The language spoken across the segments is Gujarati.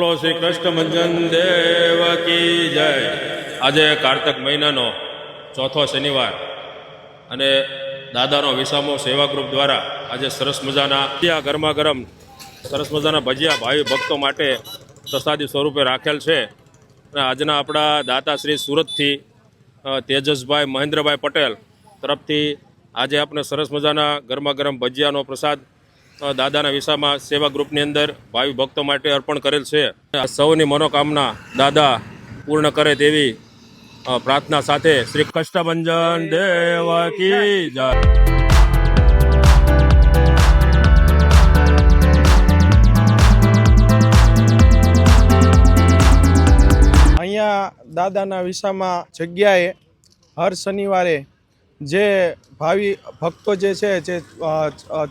બોલો શ્રી કૃષ્ણ ભંજન દેવ કી જય। આજે કારતક મહિનાનો ચોથો શનિવાર અને દાદાનો વિસામો સેવા ગ્રુપ દ્વારા આજે સરસ મજાના ગરમા ગરમ સરસ મજાના ભજીયા ભાવિ ભક્તો માટે પ્રસાદી સ્વરૂપે રાખેલ છે। અને આજના આપણા દાતાશ્રી સુરતથી તેજસભાઈ મહેન્દ્રભાઈ પટેલ તરફથી આજે આપણે સરસ મજાના ગરમા ગરમ ભજીયાનો પ્રસાદ દાદાના વિસામાં સેવા ગ્રુપની અંદર ભાવિ ભક્તો માટે અર્પણ કરેલ છે। સૌની મનોકામના દાદા પૂર્ણ કરે તેવી પ્રાર્થના સાથે શ્રી કષ્ટભંજન દેવ કી જય। અહીંયા દાદાના વિસામાં જગ્યાએ હર શનિવારે જે ભાવિ ભક્તો જે છે જે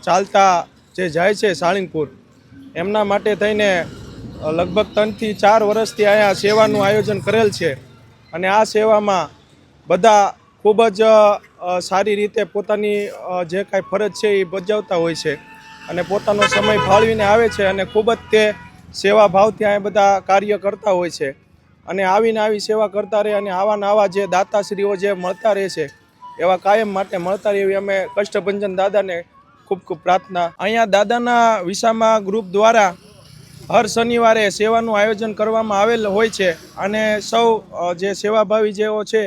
ચાલતા જે જાય છે સાળીંગપુર એમના માટે થઈને લગભગ 3 થી 4 વર્ષથી અહીંયા સેવાનું આયોજન કરેલ છે। અને આ સેવામાં બધા ખૂબ જ સારી રીતે પોતાની જે કાંઈ ફરજ છે એ બજાવતા હોય છે અને પોતાનો સમય ફાળવીને આવે છે અને ખૂબ જ તે સેવા ભાવથી અહીંયા બધા કાર્ય કરતા હોય છે। અને આવીને આવી સેવા કરતા રહે અને આવા જે દાતાશ્રીઓ જે મળતા રહે છે એવા કાયમ માટે મળતા રહે એવી અમે કષ્ટભંજન દાદાને ખૂબ ખૂબ પ્રાર્થના। અહીંયા દાદાના વિસામા ગ્રુપ દ્વારા હર શનિવારે સેવાનું આયોજન કરવામાં આવેલ હોય છે અને સૌ જે સેવાભાવી જેઓ છે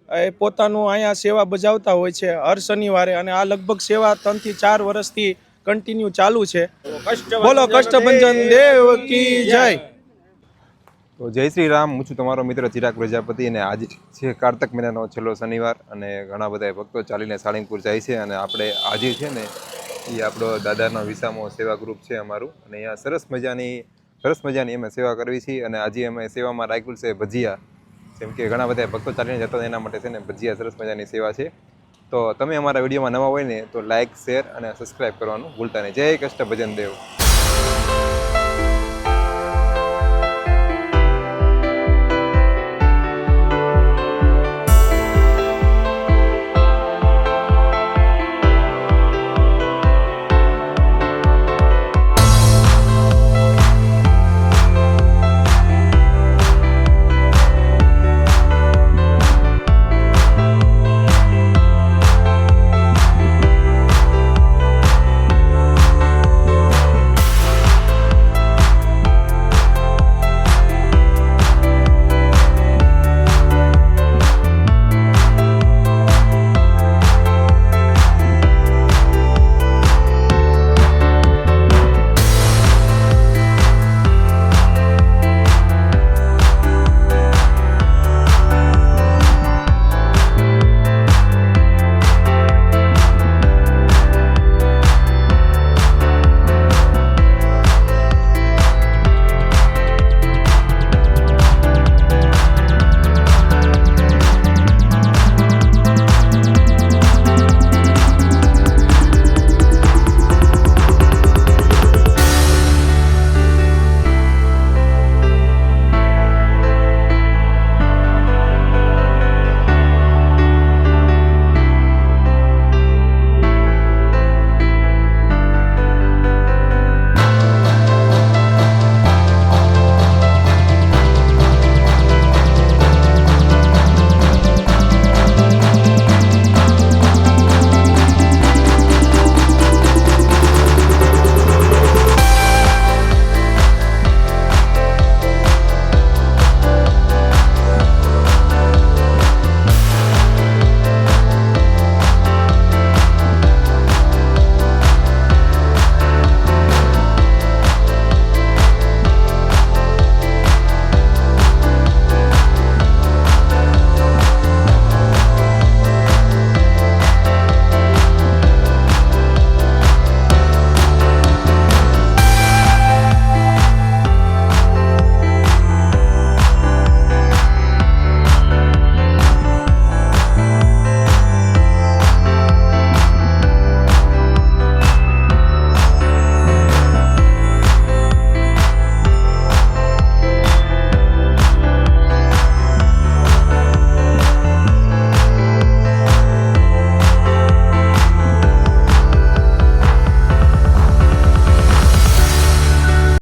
એ પોતાનું અહીંયા સેવા બજાવતા હોય છે હર શનિવારે। અને આ લગભગ સેવા 3 થી 4 વર્ષથી કન્ટિન્યુ ચાલુ છે। બોલો કષ્ટભંજન દેવ કી જય। તો જય શ્રી રામ। હું છું તમારો મિત્ર ચિરાગ પ્રજાપતિ અને આજે છે કારતક મહિનાનો છેલ્લો શનિવાર અને ઘણા બધા ભક્તો ચાલીને સાળીંગપુર જાય છે અને આપણે આજે છે ને એ આપણો દાદાનો વિસામો સેવા ગ્રુપ છે અમારું અને અહીંયા સરસ મજાની અમે સેવા કરવી છીએ। અને આજે અમે સેવામાં રાખ્યું છે ભજીયા, જેમ કે ઘણા બધા ભક્તો ચાલીને જતા હોય એના માટે છે ને ભજીયા સરસ મજાની સેવા છે। તો તમે અમારા વિડીયોમાં નવા હોય ને તો લાઇક, શેર અને સબસ્ક્રાઈબ કરવાનું ભૂલતા નહીં। જય કષ્ટભંજન દેવ।